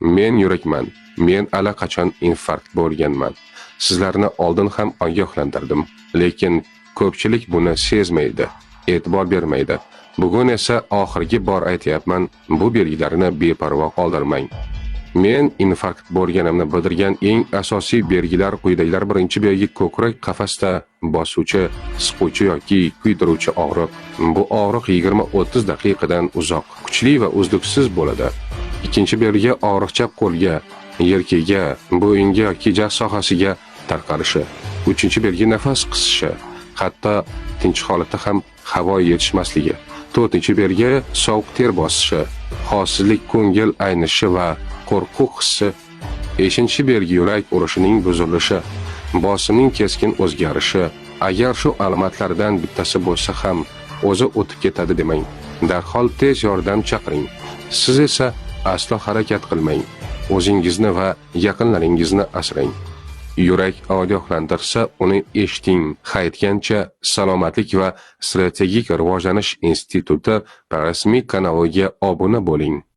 Men yurakman. Men allaqachon infarkt bo'lganman. Sizlarni oldin ham ogohlantirdim, lekin ko'pchilik buni sezmaydi, e'tibor bermaydi. Bugun esa oxirgi bor aytayapman, bu belgilarni beparvo qoldirmang. Men infarkt bo'lganimni bildirgan eng asosiy belgilar quyidagilar. Birinchi belgi ko'krak qafasda bosuvchi, siquvchi yoki kuydiruvchi og'riq. Bu og'riq 20-30 daqiqadan uzoq, kuchli va uzluksiz bo'ladi. Ikkinchi belgi og'riqcha qo'lga, yelkaga, bo'yinga yoki jag' sohasiga tarqalishi. Uchinchi belgi nafas qisishi, hatto tinch holatda ham havo yetishmasligi. To'rtinchi belgi sovuq ter bosishi, holsizlik, ko'ngil aynishi va qo'rquv hissi. Beshinchi belgi yurak urishining buzilishi, bosimning keskin o'zgarishi. Agar shu alomatlardan bittasi bo'lsa ham o'zi o'tib ketadi demang. Darhol tez yordam chaqiring. Siz esa aslo harakat qilmang. O'zingizni va yaqinlaringizni asrang. Yurak ogohlantirsa uni eshiting. Haytgancha Salomatlik va strategik rivojlanish instituti rasmiy kanaliga obuna bo'ling.